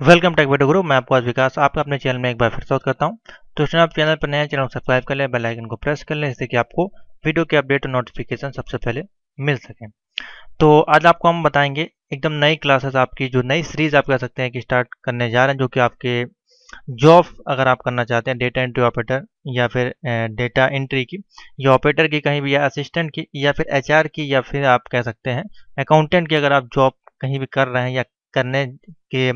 Welcome take video गुरु। मैं आपको आज विकास आपका अपने चैनल में एक बार फिर स्वागत करता हूं। तो आप चैनल पर नए हैं, चैनल को सब्सक्राइब कर लें, बेल आइकन को प्रेस कर लें, जिससे कि आपको वीडियो के अपडेट और नोटिफिकेशन सबसे पहले मिल सके। तो आज आपको हम बताएंगे एकदम नई क्लासेस, आपकी जो नई सीरीज आप कह सकते हैं कि स्टार्ट करने जा रहे हैं, जो कि आपके जॉब अगर आप करना चाहते हैं डेटा एंट्री ऑपरेटर या फिर डेटा एंट्री की या ऑपरेटर की कहीं भी, या असिस्टेंट की या फिर एचआर की या फिर आप कह सकते हैं अकाउंटेंट की, अगर आप जॉब कहीं भी कर रहे हैं या करने के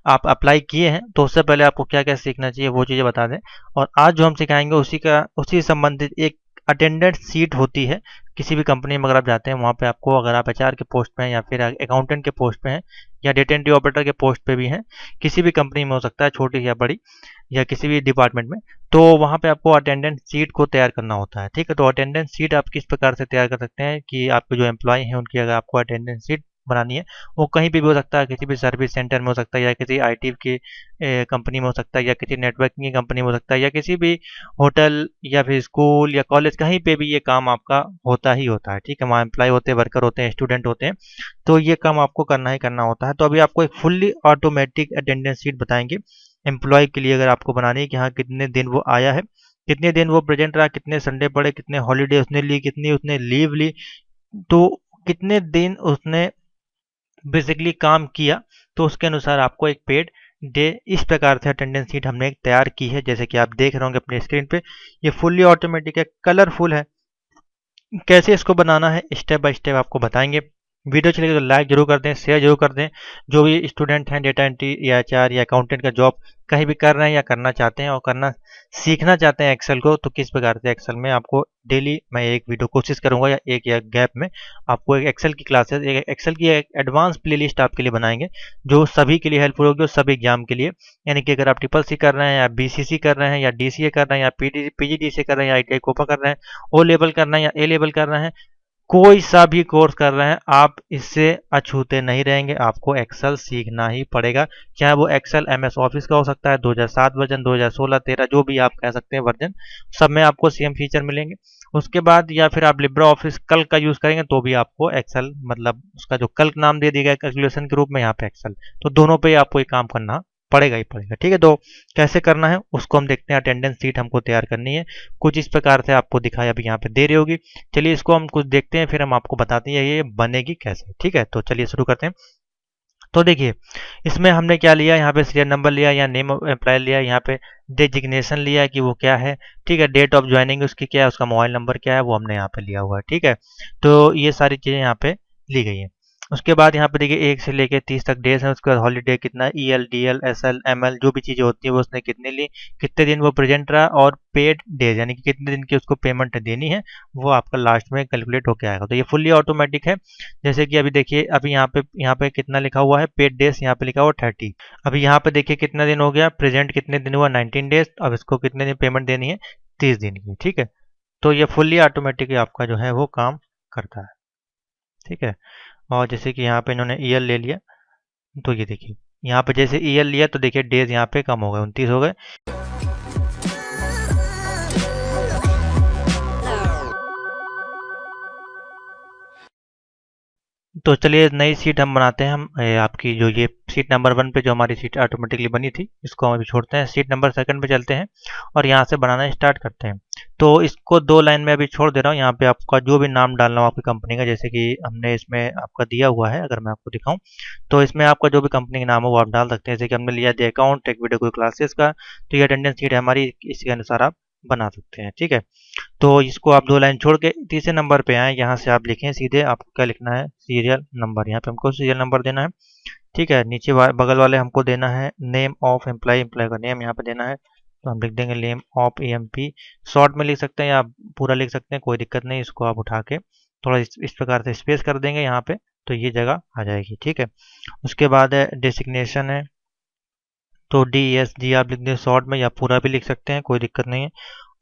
आप अप्लाई किए हैं, तो उससे पहले आपको क्या क्या सीखना चाहिए वो चीज़ें बता दें। और आज जो हम सिखाएंगे उसी संबंधित एक अटेंडेंस सीट होती है किसी भी कंपनी में। अगर आप जाते हैं वहाँ पे आपको, अगर आप एचआर के पोस्ट पे हैं या फिर अकाउंटेंट के पोस्ट पे हैं या डेटा एंट्री ऑपरेटर के पोस्ट पे भी हैं, किसी भी कंपनी में हो सकता है, छोटी या बड़ी, या किसी भी डिपार्टमेंट में, तो वहाँ पे आपको अटेंडेंस सीट को तैयार करना होता है। ठीक है, तो अटेंडेंस सीट आप किस प्रकार से तैयार कर सकते हैं कि आपके जो एम्प्लॉय हैं उनकी अगर आपको अटेंडेंस सीट बनानी है, वो कहीं पे भी हो सकता है, किसी भी सर्विस सेंटर में हो सकता है, या किसी आईटी की कंपनी में हो सकता है, या किसी नेटवर्किंग की कंपनी में हो सकता है, या किसी भी होटल या फिर स्कूल या कॉलेज, कहीं पे भी ये काम आपका होता ही होता है। ठीक है, वहाँ एम्प्लॉय होते हैं, वर्कर होते हैं, स्टूडेंट होते हैं, तो ये काम आपको करना ही करना होता है। तो अभी आपको एक फुल्ली ऑटोमेटिक अटेंडेंस शीट बताएंगे एम्प्लॉय के लिए, अगर आपको बनानी है कि हाँ कितने दिन वो आया है, कितने दिन वो प्रेजेंट रहा, कितने संडे पड़े, कितने हॉलीडे उसने ली, कितनी उसने लीव ली, तो कितने दिन उसने बेसिकली काम किया, तो उसके अनुसार आपको एक पेड डे, इस प्रकार से अटेंडेंस शीट हमने एक तैयार की है। जैसे कि आप देख रहे होंगे अपने स्क्रीन पे, ये फुल्ली ऑटोमेटिक है, कलरफुल है। कैसे इसको बनाना है स्टेप बाय स्टेप आपको बताएंगे। वीडियो चलेगी तो लाइक जरूर कर दें, शेयर जरूर कर दें। जो भी स्टूडेंट हैं डेटा एंट्री या एचआर या अकाउंटेंट का जॉब कहीं भी कर रहे हैं या करना चाहते हैं और करना सीखना चाहते हैं एक्सेल को, तो किस प्रकार से एक्सेल में आपको डेली मैं एक वीडियो कोशिश करूंगा या एक गैप में आपको एक एक्सेल की क्लासेस, एक एक्सेल की एक एडवांस प्लेलिस्ट आपके लिए बनाएंगे, जो सभी के लिए हेल्पफुल होगी और सभी एग्जाम के लिए। यानी कि अगर आप ट्रिपल सी कर रहे हैं या बीसीसी कर रहे हैं या डीसीए कर रहे हैं या पीजीडीसी कर रहे हैं या आईटीआई कोपा कर रहे हैं, ओ लेवल कर रहे हैं या ए लेवल कर रहे हैं, कोई सा भी कोर्स कर रहे हैं, आप इससे अछूते नहीं रहेंगे। आपको एक्सेल सीखना ही पड़ेगा, चाहे वो एक्सेल एमएस ऑफिस का हो सकता है 2007 वर्जन, 2016, 13, जो भी आप कह सकते हैं वर्जन, सब में आपको सेम फीचर मिलेंगे। उसके बाद या फिर आप लिब्रा ऑफिस कल्क का यूज़ करेंगे तो भी आपको एक्सेल, मतलब उसका जो कल्क नाम दे दिया गया कैलकुलेशन के रूप में, यहाँ पे एक्सेल, तो दोनों पे आपको ये काम करना पड़ेगा ही पड़ेगा। ठीक है, तो कैसे करना है उसको हम देखते हैं। अटेंडेंस सीट हमको तैयार करनी है, कुछ इस प्रकार से आपको दिखाई अभी यहाँ पे दे रही होगी। चलिए इसको हम कुछ देखते हैं, फिर हम आपको बताते हैं ये बनेगी कैसे। ठीक है, तो चलिए शुरू करते हैं। तो देखिए इसमें हमने क्या लिया, यहाँ पे सीरियल नंबर लिया या नेम ऑफ एम्प्लॉय लिया, यहाँ पे डेजिग्नेशन लिया कि वो क्या है। ठीक है, डेट ऑफ ज्वाइनिंग उसकी क्या है, उसका मोबाइल नंबर क्या है, वो हमने यहाँ पे लिया हुआ है। ठीक है, तो ये सारी चीज़ें यहाँ पे ली गई हैं। उसके बाद यहाँ पे देखिए 1 से लेके 30 तक डेज है। उसके बाद हॉलीडे कितना, ईएल डीएल एसएल एमएल जो भी चीज़ें होती है वो उसने कितनी ली, कितने दिन वो प्रेजेंट रहा, और पेड डेज यानी कि कितने दिन की उसको पेमेंट देनी है, वो आपका लास्ट में कैलकुलेट होकर आएगा। तो ये फुल्ली ऑटोमेटिक है। जैसे कि अभी देखिए, अभी यहाँ पे कितना लिखा हुआ है, पेड डेज यहाँ पे लिखा हुआ 30। अभी यहाँ पे देखिए कितना दिन हो गया, प्रेजेंट कितने दिन हुआ, 19 डेज। अब इसको कितने दिन पेमेंट देनी है, 30 दिन की। ठीक है, तो ये फुल्ली ऑटोमेटिक आपका जो है वो काम करता है। ठीक है, और जैसे कि यहाँ पे इन्होंने ईयर ले लिया, तो ये देखिए यहाँ पे जैसे ईयर लिया तो देखिए डेज यहाँ पे कम हो गए, 29 हो गए। तो चलिए नई सीट हम बनाते हैं। हम आपकी जो ये सीट नंबर 1 पे जो हमारी सीट ऑटोमेटिकली बनी थी, इसको हम अभी छोड़ते हैं, सीट नंबर 2 पे चलते हैं और यहाँ से बनाना स्टार्ट करते हैं। तो इसको 2 लाइन में अभी छोड़ दे रहा हूँ। यहाँ पे आपका जो भी नाम डालना हो आपकी कंपनी का, जैसे कि हमने इसमें आपका दिया हुआ है, अगर मैं आपको दिखाऊं तो इसमें आपका जो भी कंपनी का नाम हो वो आप डाल सकते हैं। जैसे कि हमने लिया द अकाउंट टेक वीडियो कोई क्लासेस का, तो ये अटेंडेंस सीट है हमारी, इसके अनुसार आप बना सकते हैं। ठीक है, तो इसको आप 2 लाइन छोड़ के तीसरे नंबर पे आए, यहाँ से आप लिखें सीधे, आपको क्या लिखना है, सीरियल नंबर। यहाँ पे हमको सीरियल नंबर देना है। ठीक है, नीचे बगल वाले हमको देना है नेम ऑफ एम्प्लॉय, एम्प्लॉय का नेम यहाँ पे देना है, तो हम लिख देंगे नेम ऑफ एएमपी। शॉर्ट में लिख सकते हैं या पूरा लिख सकते हैं, कोई दिक्कत नहीं। इसको आप उठा के थोड़ा इस प्रकार से स्पेस कर देंगे यहाँ पे, तो ये जगह आ जाएगी। ठीक है, उसके बाद है डेसिग्नेशन है, तो DSG आप लिख दें शॉर्ट में, या पूरा भी लिख सकते हैं, कोई दिक्कत नहीं है।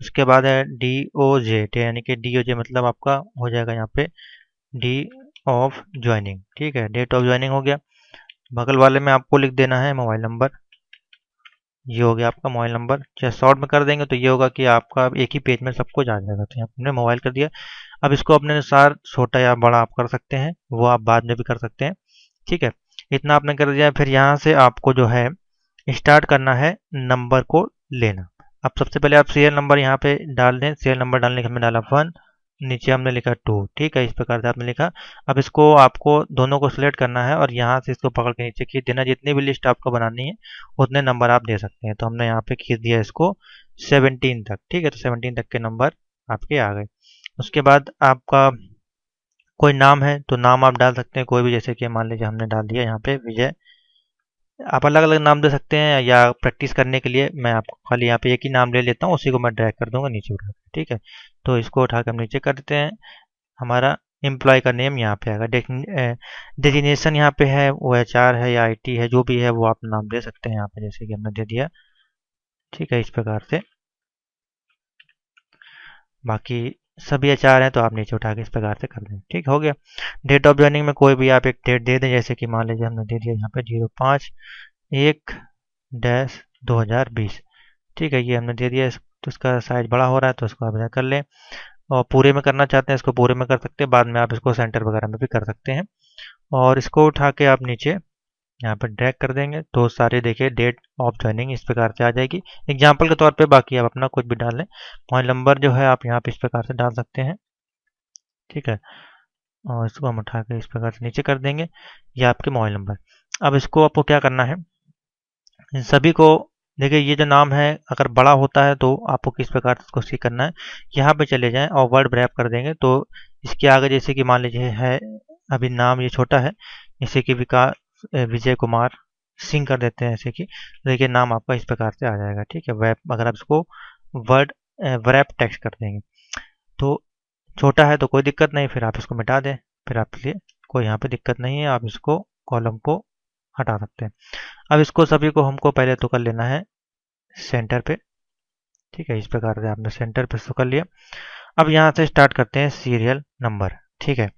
उसके बाद है DOJ, यानी कि DOJ मतलब आपका हो जाएगा यहाँ पे डी ऑफ ज्वाइनिंग। ठीक है, डेट ऑफ ज्वाइनिंग हो गया। बगल वाले में आपको लिख देना है मोबाइल नंबर, ये हो गया आपका मोबाइल नंबर। चाहे शॉर्ट में कर देंगे तो ये होगा कि आपका एक ही पेज में सब कुछ आ जाएगा। तो यहाँ पे हमने मोबाइल कर दिया। अब इसको अपने अनुसार छोटा या बड़ा आप कर सकते हैं, वो आप बाद में भी कर सकते हैं। ठीक है, इतना आपने कर दिया। फिर यहाँ से आपको जो है स्टार्ट करना है नंबर को लेना। अब सबसे पहले आप सीरियल नंबर यहाँ पे डाल दें। सीरियल नंबर डालने के हमने डाला 1, नीचे हमने लिखा 2, ठीक है, इस प्रकार से आपने लिखा। अब इसको आपको दोनों को सिलेक्ट करना है और यहाँ से इसको पकड़ के नीचे खींच देना। जितनी भी लिस्ट आपको बनानी है उतने नंबर आप दे सकते हैं। तो हमने यहाँ पे खींच दिया इसको 17 तक, ठीक है। तो 17 तक के नंबर आपके आ गए। उसके बाद आपका कोई नाम है तो नाम आप डाल सकते हैं कोई भी, जैसे कि मान लीजिए हमने डाल दिया यहाँ पे विजय। आप अलग अलग नाम दे सकते हैं या प्रैक्टिस करने के लिए मैं आपको खाली यहाँ पे एक ही नाम ले लेता हूँ, उसी को मैं ड्रैग कर दूंगा नीचे उठा के, ठीक है। तो इसको उठा कर हम नीचे कर देते हैं। हमारा एम्प्लॉय का नेम यहाँ पे आएगा। डेजिग्नेशन यहाँ पे है वो HR है या IT है, जो भी है वो आप नाम दे सकते हैं यहाँ पे, जैसे कि हमने दे दिया, ठीक है, इस प्रकार से। बाकी सभी HR हैं तो आप नीचे उठा के इस प्रकार से कर दें, ठीक हो गया। डेट ऑफ ज्वाइनिंग में कोई भी आप एक डेट दे दें, जैसे कि मान लीजिए हमने दे दिया यहाँ पे 05/1/2020, ठीक है, ये हमने दे दिया। तो इसका साइज बड़ा हो रहा है तो इसको आप इधर कर लें। और पूरे में करना चाहते हैं इसको पूरे में कर सकते हैं, बाद में आप इसको सेंटर वगैरह में भी कर सकते हैं। और इसको उठा के आप नीचे यहाँ पर ड्रैग कर देंगे तो सारे देखिए डेट ऑफ ज्वाइनिंग इस प्रकार से आ जाएगी एग्जाम्पल के तौर पे। बाकी आप अपना कुछ भी डाल लें। मोबाइल नंबर जो है आप यहाँ पे इस प्रकार से डाल सकते हैं, ठीक है। और इसको हम उठा के इस प्रकार से नीचे कर देंगे, ये आपके मोबाइल नंबर। अब इसको आपको क्या करना है, इन सभी को देखिए, ये जो नाम है अगर बड़ा होता है तो आपको किस प्रकार से इसको सी करना है। यहाँ पे चले जाएं और वर्ड रैप कर देंगे तो इसके आगे जैसे कि मान लीजिए है, अभी नाम ये छोटा है, जैसे कि विकास विजय कुमार सिंह कर देते हैं, ऐसे कि देखिए नाम आपका इस प्रकार से आ जाएगा, ठीक है। वेब अगर आप इसको वर्ड रैप टेक्स्ट कर देंगे तो छोटा है तो कोई दिक्कत नहीं, फिर आप इसको मिटा दें, फिर आपके लिए कोई यहाँ पे दिक्कत नहीं है, आप इसको कॉलम को हटा सकते हैं। अब इसको सभी को हमको पहले तो कर लेना है सेंटर पे, ठीक है, इस प्रकार से आपने सेंटर पे इसको कर लिया। अब यहाँ से स्टार्ट करते हैं सीरियल नंबर, ठीक है।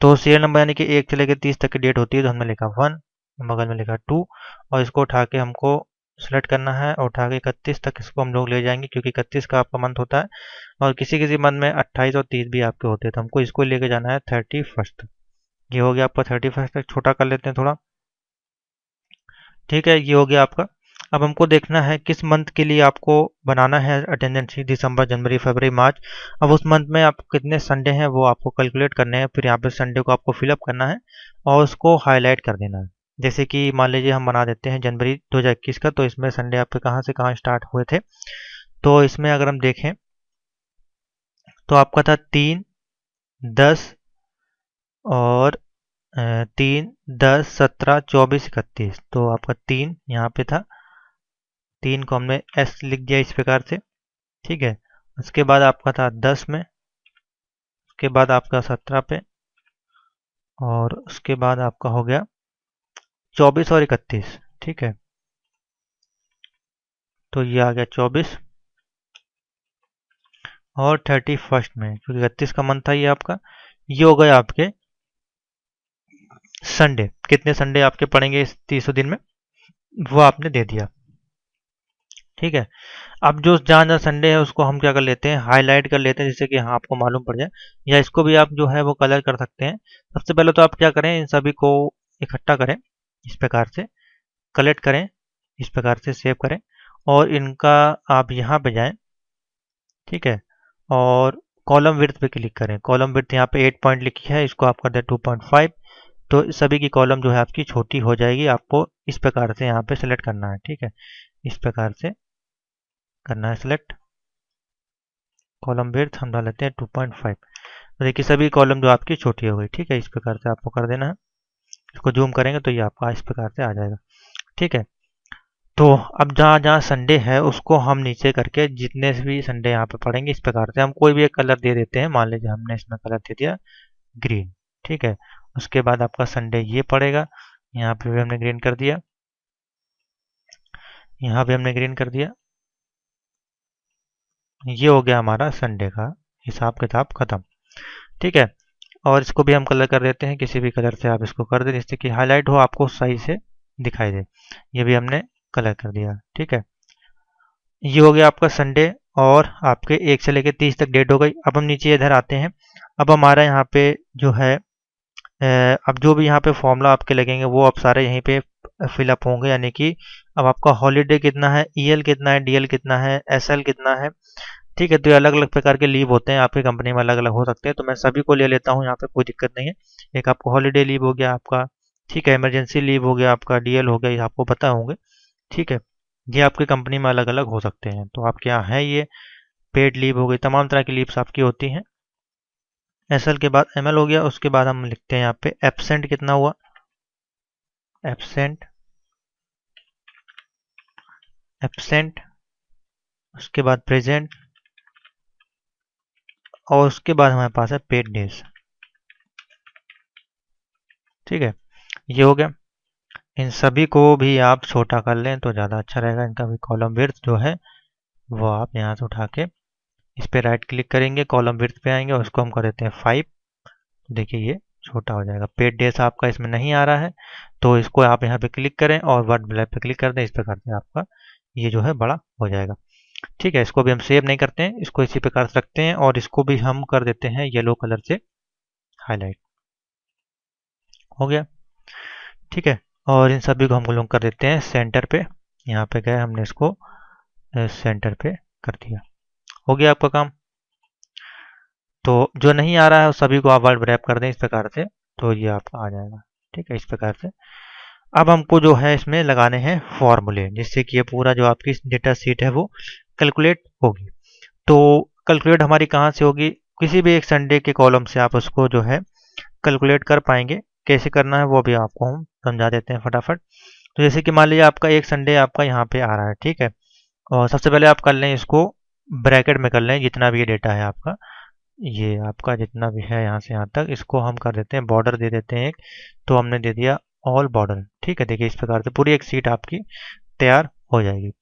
तो सीरियल नंबर यानी कि 1 से लेकर 30 तक की डेट होती है, तो हमने लिखा 1, बगल में लिखा 2 और इसको उठा के हमको सेलेक्ट करना है और उठा के 31 तक इसको हम लोग ले जाएंगे, क्योंकि 31 का आपका मंथ होता है और किसी किसी मंथ में 28 और 30 भी आपके होते हैं, तो हमको इसको लेके जाना है 31 तक। ये हो गया आपका 31 तक, छोटा कर लेते हैं थोड़ा, ठीक है, ये हो गया आपका। अब हमको देखना है किस मंथ के लिए आपको बनाना है अटेंडेंस शीट, दिसंबर, जनवरी, फरवरी, मार्च। अब उस मंथ में आप कितने संडे हैं वो आपको कैलकुलेट करने हैं, फिर यहाँ पे संडे को आपको फिलअप करना है और उसको हाईलाइट कर देना है। जैसे कि मान लीजिए हम बना देते हैं जनवरी 2021 का, तो इसमें संडे आपके कहाँ से कहाँ स्टार्ट हुए थे। तो इसमें अगर हम देखें तो आपका था 3, 10 और 3, 10, 17, 24, 31। तो आपका 3 यहाँ पे था, 3 को हमने S लिख दिया इस प्रकार से, ठीक है। उसके बाद आपका था 10 में, उसके बाद आपका 17 पे और उसके बाद आपका हो गया 24 और 31, ठीक है। तो ये आ गया 24 और 31 में, क्योंकि 31 का मंथ था ये आपका। ये हो गए आपके संडे, कितने संडे आपके पड़ेंगे इस 300 दिन में वो आपने दे दिया, ठीक है। अब जो जहाँ जहाँ संडे है उसको हम क्या कर लेते हैं, हाईलाइट कर लेते हैं, जिससे कि हाँ आपको मालूम पड़ जाए, या इसको भी आप जो है वो कलर कर सकते हैं। सबसे पहले तो आप क्या करें, इन सभी को इकट्ठा करें, इस प्रकार से कलेक्ट करें, इस प्रकार से सेव करें और इनका आप यहाँ पे जाएं, ठीक है। और कॉलम विड्थ पे क्लिक करें। कॉलम विड्थ यहाँ पे 8 पॉइंट लिखी है, इसको आप कर दें 2.5। तो सभी की कॉलम जो है आपकी छोटी हो जाएगी। आपको इस प्रकार से यहाँ पे सिलेक्ट करना है, ठीक है, इस प्रकार से करना है सिलेक्ट। कॉलम विड्थ हम डाल लेते हैं 2.5। तो देखिए सभी कॉलम जो आपकी छोटी हो गई, ठीक है, इस प्रकार से आपको कर देना है। इसको जूम करेंगे तो ये आपका इस प्रकार से आ जाएगा, ठीक है। तो अब जहाँ जहाँ संडे है उसको हम नीचे करके जितने भी संडे यहाँ पे पड़ेंगे इस प्रकार से हम कोई भी एक कलर दे देते हैं। मान लीजिए हमने इसमें कलर दे दिया ग्रीन, ठीक है। उसके बाद आपका संडे ये पड़ेगा, यहाँ पे भी हमने ग्रीन कर दिया, यहाँ भी हमने ग्रीन कर दिया। ये हो गया हमारा संडे का हिसाब किताब खत्म, ठीक है। और इसको भी हम कलर कर देते हैं, किसी भी कलर से आप इसको कर दें जिससे कि हाईलाइट हो, आपको सही से दिखाई दे। ये भी हमने कलर कर दिया, ठीक है। ये हो गया आपका संडे और आपके 1 से लेकर 30 तक डेट हो गई। अब हम नीचे इधर आते हैं। अब हमारा यहाँ पे जो है अब जो भी यहाँ पे फॉर्मूला आपके लगेंगे वो आप सारे यहीं पे फिलअप होंगे, यानी कि अब आपका हॉलीडे कितना है, ईएल कितना है, डीएल कितना है, एसएल कितना है। ठीक है, तो ये अलग अलग प्रकार के लीव होते हैं, आपकी कंपनी में अलग अलग हो सकते हैं, तो मैं सभी को ले लेता हूँ, यहाँ पे कोई दिक्कत नहीं है। एक आपको हॉलीडे लीव हो गया आपका, ठीक है, इमरजेंसी लीव हो गया आपका, डीएल हो गया, ये आपको पता होंगे। ठीक है, ये आपकी कंपनी में अलग अलग हो सकते हैं, तो आपके यहाँ है ये। पेड लीव हो गई, तमाम तरह की लीव्स आपकी होती हैं। एसएल के बाद एमएल हो गया, उसके बाद हम लिखते हैं यहाँ पे एब्सेंट कितना हुआ, एब्सेंट, एब्सेंट, उसके बाद प्रेजेंट, और उसके बाद हमारे पास है पेड डेज। ठीक है, ये हो गया। इन सभी को भी आप छोटा कर लें तो ज़्यादा अच्छा रहेगा। इनका भी कॉलम विड्थ जो है वो आप यहाँ से उठा के इस पे राइट क्लिक करेंगे, कॉलम विड्थ पे आएंगे और उसको हम कर देते हैं 5। देखिए ये छोटा हो जाएगा। पेड डेज आपका इसमें नहीं आ रहा है, तो इसको आप यहाँ पे क्लिक करें और वर्ड ब्लैक पे क्लिक कर दें, इस प्रकार से आपका ये जो है बड़ा हो जाएगा। ठीक है, इसको भी हम सेव नहीं करते हैं, इसको इसी प्रकार से रखते हैं और इसको भी हम कर देते हैं येलो कलर से हाईलाइट। हो गया। ठीक है, और इन सभी को हम लोग कर देते हैं सेंटर पे। यहाँ पे गए, हमने इसको सेंटर पे कर दिया। हो गया आपका काम। तो जो नहीं आ रहा है उस सभी को आप वर्ड रैप कर दें इस प्रकार से, तो ये आपका आ जाएगा। ठीक है, इस प्रकार से। अब हमको जो है इसमें लगाने हैं फॉर्मूले, जिससे कि ये पूरा जो आपकी डेटा शीट है वो कैलकुलेट होगी। तो कैलकुलेट हमारी कहाँ से होगी, किसी भी एक संडे के कॉलम से आप उसको जो है कैलकुलेट कर पाएंगे। कैसे करना है वो भी आपको हम समझा देते हैं फटाफट। तो जैसे कि मान लीजिए आपका एक संडे आपका यहाँ पे आ रहा है, ठीक है, और सबसे पहले आप कर लें इसको ब्रैकेट में कर लें, जितना भी ये डेटा है आपका, ये आपका जितना भी है यहाँ से यहाँ तक, इसको हम कर देते हैं बॉर्डर दे देते हैं एक। तो हमने दे दिया ऑल बॉर्डर। ठीक है, देखिए इस प्रकार से पूरी एक सीट आपकी तैयार हो जाएगी।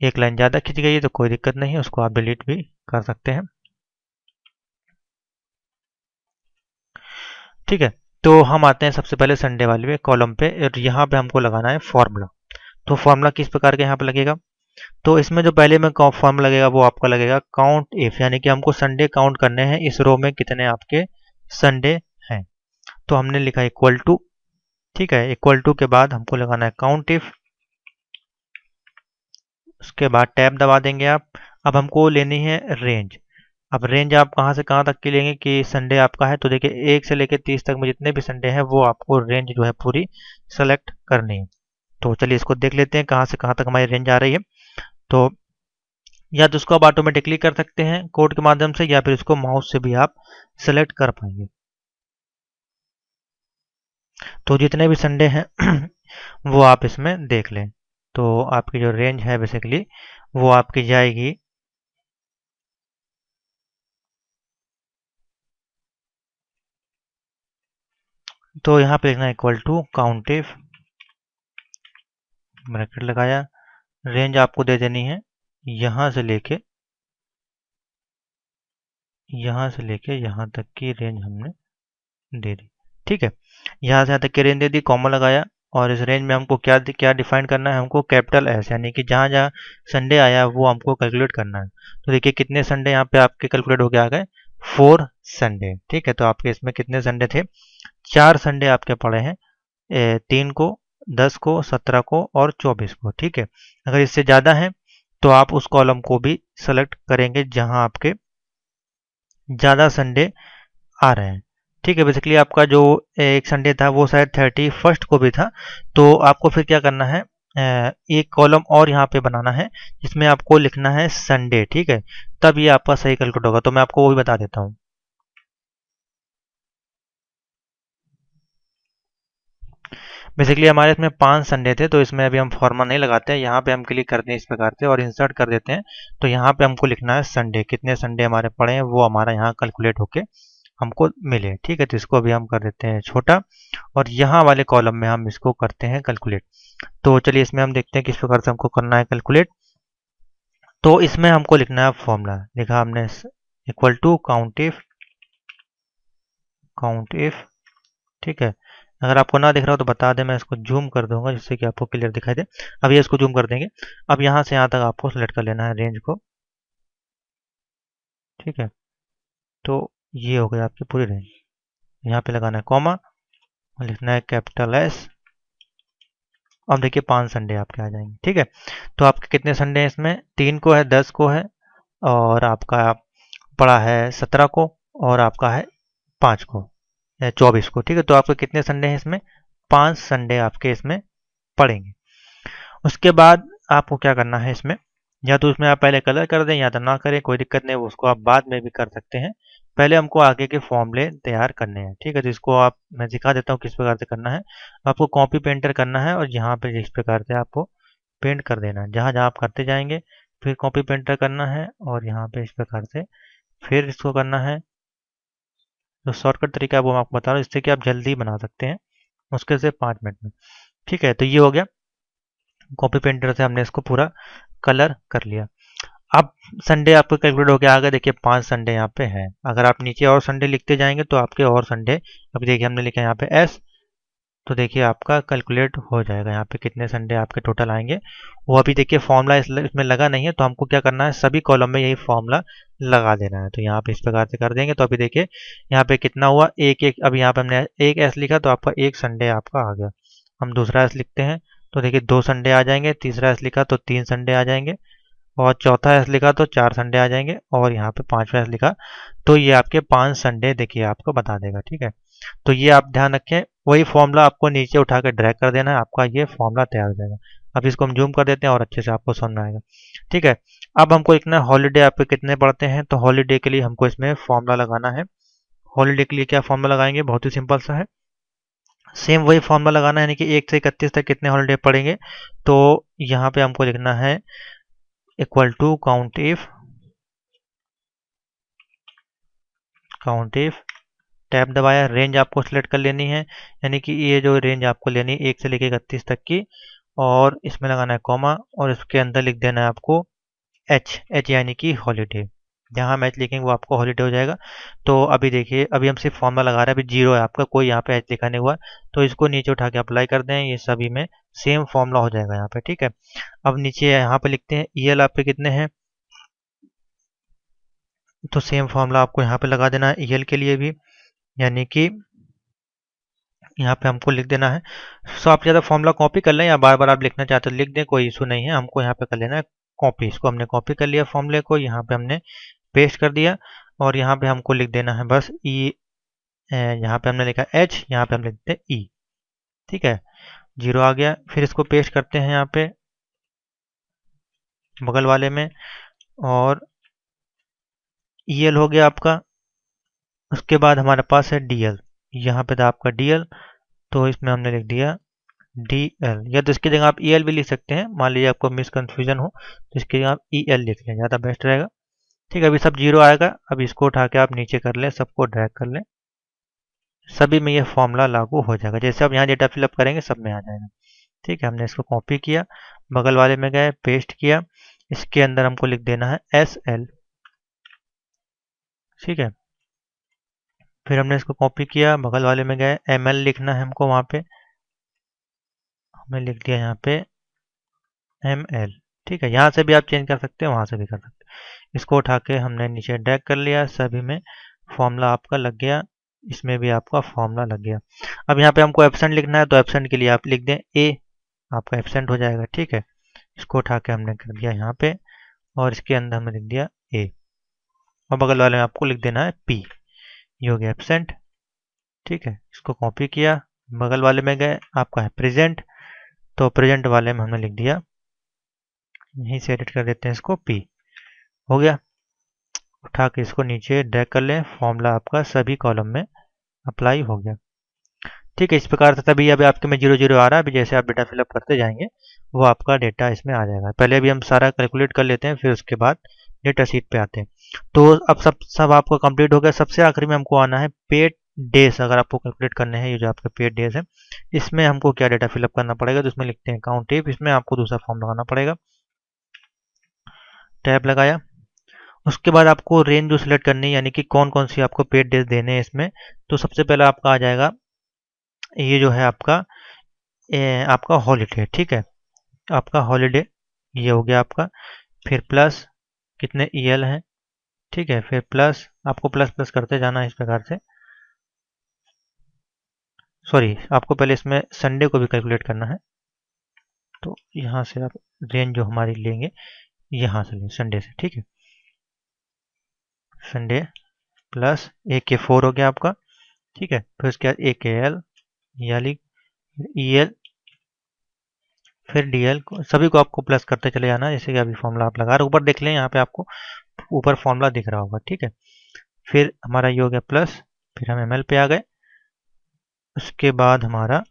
एक लाइन ज़्यादा खिंच गई है तो कोई दिक्कत नहीं है, उसको आप डिलीट भी कर सकते हैं। ठीक है, तो हम आते हैं सबसे पहले संडे वाले में कॉलम पे, और यहाँ पे हमको लगाना है फॉर्मूला। तो फॉर्मूला किस प्रकार के यहाँ पे लगेगा, तो इसमें जो पहले में फॉर्म लगेगा वो आपका लगेगा काउंट इफ, यानी कि हमको संडे काउंट करने हैं, इस रो में कितने आपके संडे हैं। तो हमने लिखा इक्वल टू। ठीक है, इक्वल टू के बाद हमको लगाना है काउंट इफ, उसके बाद टैब दबा देंगे आप। अब हमको लेनी है रेंज। अब रेंज आप कहाँ से कहाँ तक की लेंगे कि संडे आपका है, तो देखिए 1 से लेकर 30 तक में जितने भी संडे हैं वो आपको रेंज जो है पूरी सेलेक्ट करनी है। तो चलिए इसको देख लेते हैं कहाँ से कहाँ तक हमारी रेंज आ रही है। तो या तो इसको आप ऑटोमेटिकली कर सकते हैं कोड के माध्यम से, या फिर इसको माउस से भी आप सेलेक्ट कर पाएंगे। तो जितने भी संडे हैं वो आप इसमें देख लें। तो आपकी जो रेंज है बेसिकली वो आपकी जाएगी तो यहाँ पे लिखना equal to count if, bracket लगाया, रेंज आपको दे देनी है यहाँ से लेके यहाँ तक की रेंज हमने दे दी। ठीक है, यहाँ से यहाँ तक की रेंज दे दी, कॉमा लगाया, और इस रेंज में हमको क्या क्या डिफाइन करना है, हमको कैपिटल एस, यानी कि जहाँ जहाँ संडे आया वो हमको कैलकुलेट करना है। तो देखिए कितने संडे यहाँ पे आपके कैलकुलेट हो गया आ गए, 4 संडे। ठीक है, तो आपके इसमें कितने संडे थे, 4 संडे आपके पड़े हैं, 3 को, 10 को, 17 को और 24 को। ठीक है, अगर इससे ज़्यादा है तो आप उस कॉलम को भी सेलेक्ट करेंगे जहां आपके ज़्यादा संडे आ रहे हैं। ठीक है, बेसिकली आपका जो एक संडे था वो शायद 31st को भी था, तो आपको फिर क्या करना है, एक कॉलम और यहाँ पे बनाना है जिसमें आपको लिखना है संडे। ठीक है, तब ये आपका सही कैलकुलेट होगा, तो मैं आपको वो भी बता देता हूँ। बेसिकली हमारे इसमें 5 संडे थे, तो इसमें अभी हम फॉर्मा नहीं लगाते हैं, यहाँ पे हम क्लिक करते हैं इस प्रकार से और इंसर्ट कर देते हैं। तो यहाँ पे हमको लिखना है संडे, कितने संडे हमारे पड़े हैं वो हमारा यहाँ कैलकुलेट होके हमको मिले। ठीक है, तो इसको अभी हम कर देते हैं छोटा, और यहाँ वाले कॉलम में हम इसको करते हैं कैलकुलेट। तो चलिए इसमें हम देखते हैं किस प्रकार से हमको करना है कैलकुलेट। तो इसमें हमको लिखना है फॉर्मूला, लिखा हमने इक्वल टू काउंट इफ। ठीक है, अगर आपको ना दिख रहा हो तो बता दें, मैं इसको जूम कर दूंगा जिससे कि आपको क्लियर दिखाई दे। अब ये इसको जूम कर देंगे। अब यहाँ से यहाँ तक आपको सेलेक्ट कर लेना है रेंज को। ठीक है, तो ये हो गई आपकी पूरी रेंज। यहाँ पे लगाना है कॉमा, लिखना है कैपिटल एस, अब देखिए 5 संडे आपके आ जाएंगे। ठीक है, तो आपके कितने संडे हैं इसमें, 3 को है, 10 को है, और आपका पड़ा है 17 को, और आपका है 5 को, 24 को। ठीक है, तो आपके कितने संडे हैं इसमें, 5 संडे आपके इसमें पड़ेंगे। उसके बाद आपको क्या करना है इसमें, या तो उसमें आप पहले कलर कर दें या तो ना करें, कोई दिक्कत नहीं, उसको आप बाद में भी कर सकते हैं। पहले हमको आगे के फॉर्मूले तैयार करने हैं। ठीक है, तो इसको आप मैं दिखा देता हूँ किस प्रकार से करना है। आपको कॉपी पेंटर करना है और यहाँ पे इस प्रकार से आपको पेंट कर देना है, जहाँ जहाँ आप करते जाएंगे फिर कॉपी पेंटर करना है, और यहाँ पे इस प्रकार से फिर इसको करना है। जो शॉर्टकट तरीका है वो मैं आपको बता रहा हूँ, इससे कि आप जल्दी बना सकते हैं, मुश्किल से 5 मिनट में। ठीक है, तो ये हो गया, कॉपी पेंटर से हमने इसको पूरा कलर कर लिया। अब संडे आपको कैलकुलेट होकर आ गया। देखिए 5 संडे यहाँ पे हैं। अगर आप नीचे और संडे लिखते जाएंगे तो आपके और संडे, अभी देखिए हमने लिखा यहाँ पे एस, तो देखिए आपका कैलकुलेट हो जाएगा यहाँ पे कितने संडे आपके टोटल आएंगे। वो अभी देखिए फॉर्मूला इसमें लगा नहीं है, तो हमको क्या करना है, सभी कॉलम में यही फॉर्मूला लगा देना है। तो यहाँ पे इस प्रकार से कर देंगे। तो अभी देखिए यहाँ पे कितना हुआ, एक एक, अब यहाँ पे हमने एक एस लिखा तो आपका एक संडे आपका आ गया। हम दूसरा एस लिखते हैं तो देखिए 2 संडे आ जाएंगे, तीसरा एस लिखा तो 3 संडे आ जाएंगे, और चौथा एस लिखा तो 4 संडे आ जाएंगे, और यहाँ पे 5वां एस लिखा तो ये आपके 5 संडे देखिए आपको बता देगा। ठीक है, तो ये आप ध्यान रखें, वही फॉर्मूला आपको नीचे उठा कर ड्रैग कर देना है, आपका ये फॉर्मूला तैयार हो जाएगा। अब इसको हम जूम कर देते हैं और अच्छे से आपको समझ में आएगा। ठीक है, अब हमको लिखना है हॉलीडे आपके कितने पड़ते हैं, तो हॉलीडे के लिए हमको इसमें फॉर्मूला लगाना है। हॉलीडे के लिए क्या फॉर्मूला लगाएंगे, बहुत ही सिंपल सा है, सेम वही फॉर्मूला लगाना है, यानी कि 1 से 31 तक कितने हॉलीडे पड़ेंगे। तो यहाँ पे हमको लिखना है equal to count if tab दबाया, रेंज आपको सिलेक्ट कर लेनी है, यानी कि ये जो रेंज आपको लेनी है 1 से लेकर 31 तक की, और इसमें लगाना है कॉमा, और इसके अंदर लिख देना है आपको एच यानी कि हॉलीडे। जहाँ हम एच लिखेंगे वो आपको हॉलीडे हो जाएगा। तो अभी देखिए अभी हम सिर्फ फॉर्मूला लगा रहे हैं, अभी जीरो है आपका, कोई यहाँ पे एच लिखा नहीं हुआ, तो इसको नीचे उठा के अप्लाई कर दें, ये सभी में सेम फॉर्मूला हो जाएगा यहाँ पे। ठीक है, अब नीचे यहाँ पे लिखते हैं ईएल आपके कितने हैं, तो सेम फॉर्मूला आपको यहाँ पे लगा देना है ईएल के लिए भी, यानी कि यहाँ पे हमको लिख देना है। सो आप ज़्यादा फॉर्मूला कॉपी कर लें या बार बार आप लिखना चाहते हो लिख दें, कोई इशू नहीं है। हमको यहाँ पे कर लेना है कॉपी, इसको हमने कॉपी कर लिया फॉर्मूले को, यहाँ पे हमने पेस्ट कर दिया, और यहाँ पे हमको लिख देना है बस ई, यहाँ पे हमने लिखा एच, यहाँ पे हम लिखते हैं ई। ठीक है, जीरो आ गया, फिर इसको पेस्ट करते हैं यहाँ पे बगल वाले में, और ईएल हो गया आपका। उसके बाद हमारे पास है डीएल, यहाँ पे था आपका डीएल, तो इसमें हमने लिख दिया डी एल, या तो इसकी जगह आप ई एल भी लिख सकते हैं, मान लीजिए आपको मिस कन्फ्यूजन हो तो इसकी जगह आप ई एल लिख लें, ज़्यादा बेस्ट रहेगा। ठीक है, अभी सब जीरो आएगा, अब इसको उठा के आप नीचे कर लें, सबको ड्रैग कर लें, सभी में यह फॉर्मूला लागू हो जाएगा। जैसे आप यहाँ डेटा फिलअप करेंगे सब में आ जाएगा। ठीक है, हमने इसको कॉपी किया, बगल वाले में गए, पेस्ट किया, इसके अंदर हमको लिख देना है एस एल। ठीक है, फिर हमने इसको कॉपी किया, बगल वाले में गए, एम एल लिखना है हमको, वहाँ पे हमने लिख दिया यहाँ पे एम एल। ठीक है, यहाँ से भी आप चेंज कर सकते हैं, वहाँ से भी कर सकते हैं। इसको उठा के हमने नीचे ड्रैग कर लिया, सभी में फॉर्मूला आपका लग गया, इसमें भी आपका फॉर्मूला लग गया। अब यहाँ पे हमको एब्सेंट लिखना है, तो एब्सेंट के लिए आप लिख दें ए, आपका एब्सेंट हो जाएगा। ठीक है, इसको उठा के हमने कर दिया यहाँ पे, और इसके अंदर हमने लिख दिया ए, और बगल वाले में आपको लिख देना है पी, ये हो गया एब्सेंट। ठीक है, इसको कॉपी किया, बगल वाले में गए, आपका है प्रेजेंट, तो प्रेजेंट वाले में हमने लिख दिया, यहीं से एडिट कर देते हैं इसको पी, हो गया। उठा के इसको नीचे ड्रैग कर लें, फॉर्मूला आपका सभी कॉलम में अप्लाई हो गया। ठीक है, इस प्रकार से तभी अभी आपके में 0 0 आ रहा है। अभी जैसे आप डेटा फिलअप करते जाएंगे वो आपका डेटा इसमें आ जाएगा। पहले अभी हम सारा कैलकुलेट कर लेते हैं, फिर उसके बाद डेटा शीट पे आते हैं। तो अब सब आपका कंप्लीट हो गया। सबसे आखिरी में हमको आना है पेड डेज, अगर आपको कैलकुलेट करने हैं ये जो आपके पेड डेज है, इसमें हमको क्या डेटा फिलअप करना पड़ेगा, तो इसमें लिखते हैं काउंट इफ, इसमें आपको दूसरा फॉर्म लगाना पड़ेगा, टैब लगाया। उसके बाद आपको रेंज जो सिलेक्ट करनी है, यानी कि कौन कौन सी आपको पेड डेज देने हैं इसमें, तो सबसे पहले आपका आ जाएगा ये जो है आपका हॉलीडे। ठीक है, आपका हॉलीडे ये हो गया आपका, फिर प्लस कितने ईएल हैं। ठीक है, फिर प्लस आपको प्लस प्लस करते जाना है इस प्रकार से, सॉरी आपको पहले इसमें संडे को भी कैलकुलेट करना है। तो यहाँ से आप रेंज जो हमारी लेंगे यहाँ से लें, संडे से, ठीक है। संडे प्लस AK4 हो गया आपका, ठीक है। फिर उसके बाद AKL, यानी EL, फिर DL को, सभी को आपको प्लस करते चले जाना, जैसे कि अभी फॉर्मूला आप लगा रहे, ऊपर देख लें, यहाँ पे आपको ऊपर फॉर्मूला दिख रहा होगा, ठीक है। फिर हमारा ये हो गया प्लस, फिर हम ML पे आ गए, उसके बाद हमारा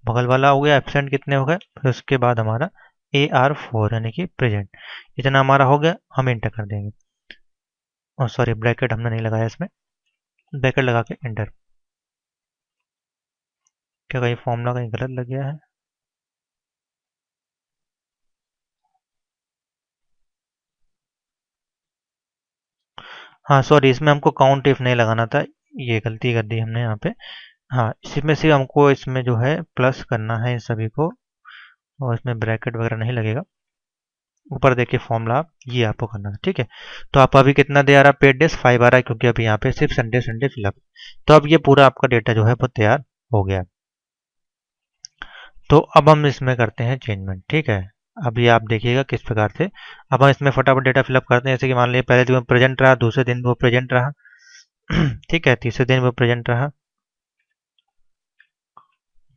बगल वाला हो गया एब्सेंट कितने हो गए, फिर उसके बाद हमारा AR4 यानी कि प्रेजेंट, इतना हमारा हो गया, हम इंटर कर देंगे। और सॉरी, ब्रैकेट हमने नहीं लगाया इसमें, ब्रैकेट लगा के इंटर। क्या कहीं फॉर्मूला कहीं गलत लग गया है? हाँ सॉरी, इसमें हमको काउंट इफ नहीं लगाना था, ये गलती कर दी हमने यहाँ पे। हाँ, इसमें से हमको इसमें जो है प्लस करना है इन सभी को, और इसमें ब्रैकेट वगैरह नहीं लगेगा। ऊपर देखिए फॉर्मूला, ये आपको करना है, ठीक है। तो आप अभी कितना दे आ रहा है, पेड डेज 5 आ रहा है, क्योंकि अभी यहाँ पे सिर्फ संडे संडे फिलअप। तो अब ये पूरा आपका डेटा जो है वो तैयार हो गया। तो अब हम इसमें करते हैं चेंजमेंट, ठीक है। अभी आप देखिएगा किस प्रकार से अब हम इसमें फटाफट डेटा फिलअप करते हैं। जैसे कि मान लीजिए पहले दिन वो प्रेजेंट रहा, दूसरे दिन वो प्रेजेंट रहा, ठीक है, तीसरे दिन वो प्रेजेंट रहा,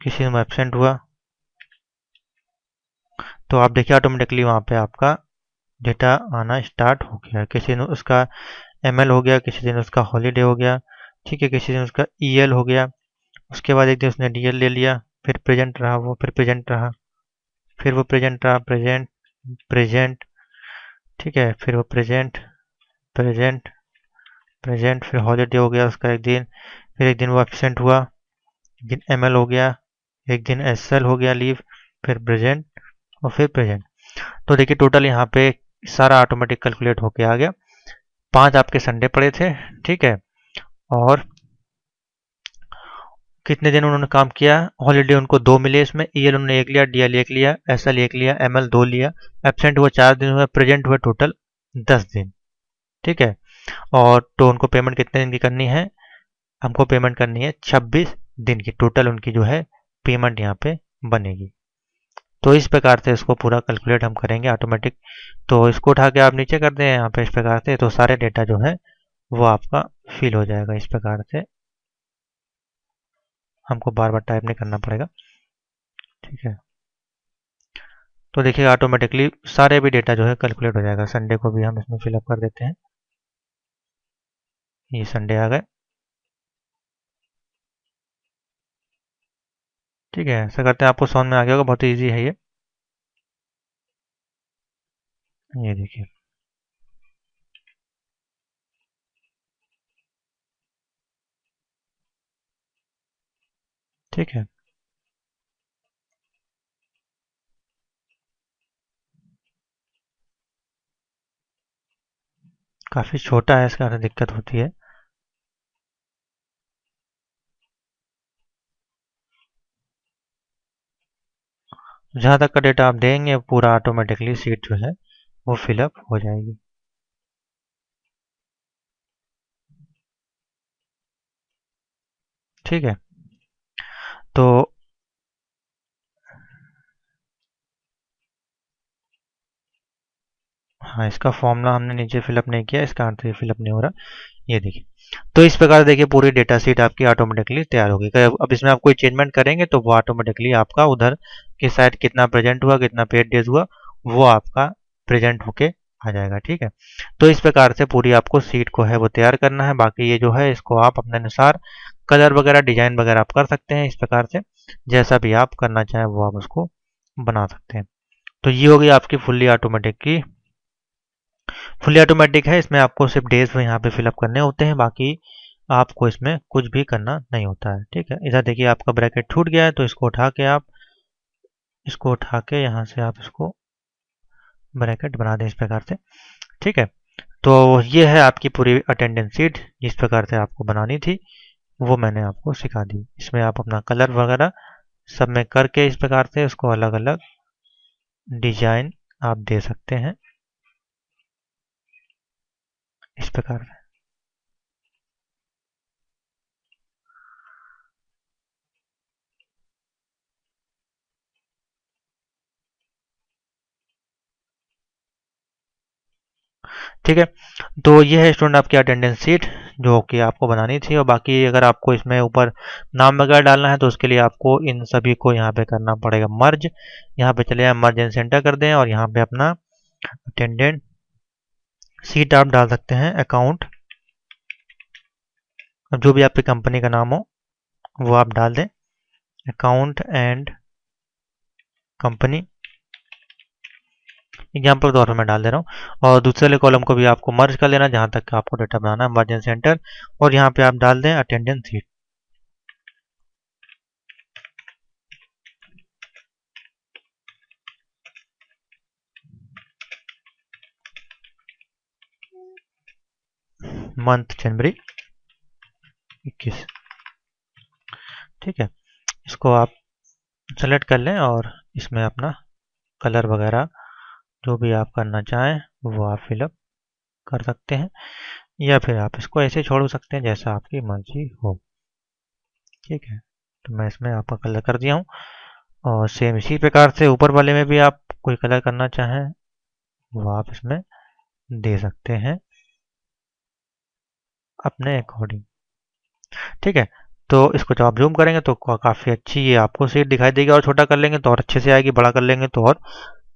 किसी दिन एबसेंट हुआ, तो आप देखिए ऑटोमेटिकली वहाँ पे आपका डेटा आना स्टार्ट हो गया। किसी दिन उसका ML हो गया, किसी दिन उसका हॉलीडे हो गया, ठीक है, किसी दिन उसका EL हो गया, उसके बाद एक दिन उसने DL ले लिया, फिर प्रेजेंट रहा वो, फिर प्रेजेंट रहा, फिर वो प्रेजेंट रहा, प्रेजेंट, प्रेजेंट, ठीक है, फिर वो प्रेजेंट, प्रेजेंट, प्रेजेंट, फिर हॉलीडे हो गया उसका एक दिन, फिर एक दिन वो एब्सेंट हुआ, एक दिन ML हो गया, एक दिन SL हो गया लीव, फिर प्रेजेंट, और फिर प्रेजेंट। तो देखिए टोटल यहाँ पे सारा ऑटोमेटिक कैलकुलेट होके आ गया। 5 आपके संडे पड़े थे, ठीक है, और कितने दिन उन्होंने काम किया, हॉलीडे उनको 2 मिले, इसमें EL उन्होंने 1 लिया, DL 1 लिया, SL 1 लिया, ML 2 लिया, एब्सेंट हुआ 4 दिन हुआ, प्रेजेंट हुआ टोटल 10 दिन, ठीक है। और तो उनको पेमेंट कितने दिन की करनी है, हमको पेमेंट करनी है 26 दिन की, टोटल उनकी जो है पेमेंट यहाँ पे बनेगी। तो इस प्रकार से इसको पूरा कैलकुलेट हम करेंगे ऑटोमेटिक। तो इसको उठा के आप नीचे कर दें यहाँ पे इस प्रकार से, तो सारे डेटा जो है वो आपका फिल हो जाएगा इस प्रकार से। हमको बार बार टाइप नहीं करना पड़ेगा, ठीक है। तो देखिए ऑटोमेटिकली सारे भी डेटा जो है कैलकुलेट हो जाएगा। संडे को भी हम इसमें फिलअप कर देते हैं, ये संडे आ गए, ठीक है। ऐसा करते हैं, आपको समझ में आ गया होगा, बहुत ईजी है ये देखिए, ठीक है। काफ़ी छोटा है, इस कारण से दिक्कत होती है। जहाँ तक का डेटा आप देंगे पूरा ऑटोमेटिकली सीट जो है वो फिलअप हो जाएगी, ठीक है। तो हाँ, इसका फॉर्मूला हमने नीचे फिलअप नहीं किया, इसका अर्थ ये फिलअप नहीं हो रहा, ये देखिए। तो इस प्रकार देखिए पूरी डेटा शीट आपकी ऑटोमेटिकली तैयार होगी। अब इसमें आप कोई चेंजमेंट करेंगे तो वो ऑटोमेटिकली आपका उधर की साइड कितना प्रेजेंट हुआ, कितना पेड डेज हुआ, वो आपका प्रेजेंट होके आ जाएगा, ठीक है। तो इस प्रकार से पूरी आपको सीट को है वो तैयार करना है। बाकी ये जो है इसको आप अपने अनुसार कलर वगैरह डिजाइन वगैरह आप कर सकते हैं, इस प्रकार से जैसा भी आप करना चाहें वो आप उसको बना सकते हैं। तो ये हो गई आपकी फुल्ली ऑटोमेटिक है। इसमें आपको सिर्फ डेज यहाँ पे फिलअप करने होते हैं, बाकी आपको इसमें कुछ भी करना नहीं होता है, ठीक है। इधर देखिए आपका ब्रैकेट छूट गया है, तो इसको उठा के यहाँ से आप इसको ब्रैकेट बना दें इस प्रकार से, ठीक है। तो ये है आपकी पूरी अटेंडेंस शीट, जिस प्रकार से आपको बनानी थी वो मैंने आपको सिखा दी। इसमें आप अपना कलर वगैरह सब में करके इस प्रकार से उसको अलग अलग डिजाइन आप दे सकते हैं इस प्रकार से। ठीक है, तो ये है स्टूडेंट आपकी अटेंडेंस शीट जो कि आपको बनानी थी। और बाकी अगर आपको इसमें ऊपर नाम वगैरह डालना है तो उसके लिए आपको इन सभी को यहाँ पे करना पड़ेगा मर्ज। यहाँ पे चले जाए, मर्ज एंड सेंटर कर दें और यहाँ पे अपना अटेंडेंट शीट आप डाल सकते हैं, अकाउंट, जो भी आपकी कंपनी का नाम हो वो आप डाल दें, अकाउंट एंड कंपनी। एग्जाम्पल के तौर पर मैं डाल दे रहा हूँ। और दूसरे वाले कॉलम को भी आपको मर्ज कर लेना जहाँ तक आपको डेटा बनाना है, मर्ज एंड सेंटर, और यहाँ पे आप डाल दें अटेंडेंस शीट। मंथ जनवरी 21। ठीक है, इसको आप सेलेक्ट कर लें और इसमें अपना कलर वगैरह जो भी आप करना चाहें वो आप फिलअप कर सकते हैं, या फिर आप इसको ऐसे छोड़ सकते हैं जैसा आपकी मर्जी हो। ठीक है, तो मैं इसमें आपका कलर कर दिया हूँ। और सेम इसी प्रकार से ऊपर वाले में भी आप कोई कलर करना चाहें वो आप इसमें दे सकते हैं अपने अकॉर्डिंग। ठीक है, तो इसको जब आप जूम करेंगे तो काफ़ी अच्छी ये आपको शीट दिखाई देगी, और छोटा कर लेंगे तो और अच्छे से आएगी, बड़ा कर लेंगे तो और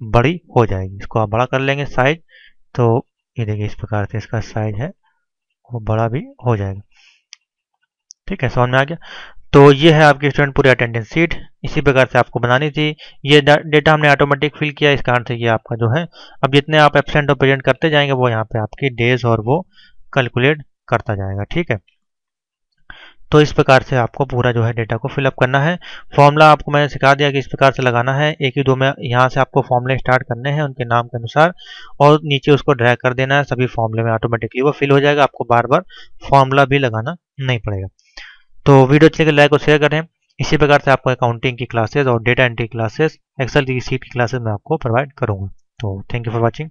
बड़ी हो जाएगी। इसको आप बड़ा कर लेंगे साइज, तो ये देखिए इस प्रकार से इसका साइज है वो बड़ा भी हो जाएगा। ठीक है, समझ में आ गया। तो ये है आपकी स्टूडेंट पूरी अटेंडेंस शीट, इसी प्रकार से आपको बनानी थी। ये डेटा हमने ऑटोमेटिक फिल किया, इस कारण से ये आपका जो है अब जितने आप एब्सेंट और प्रेजेंट करते जाएंगे वो यहाँ पे आपकी डेज और वो कैलकुलेट करता जाएगा। ठीक है, तो इस प्रकार से आपको पूरा जो है डेटा को फिलअप करना है। फॉर्मूला आपको मैंने सिखा दिया कि इस प्रकार से लगाना है, एक ही दो में यहाँ से आपको फॉर्मूले स्टार्ट करने हैं उनके नाम के अनुसार, और नीचे उसको ड्रैग कर देना है, सभी फॉर्मूले में ऑटोमेटिकली वो फिल हो जाएगा, आपको बार बार फॉर्मूला भी लगाना नहीं पड़ेगा। तो वीडियो अच्छी लगे लाइक और शेयर करें। इसी प्रकार से आपको अकाउंटिंग की क्लासेस और डेटा एंट्री क्लासेस, एक्सेल की सीट की क्लासेस मैं आपको प्रोवाइड करूँगा। तो थैंक यू फॉर वॉचिंग।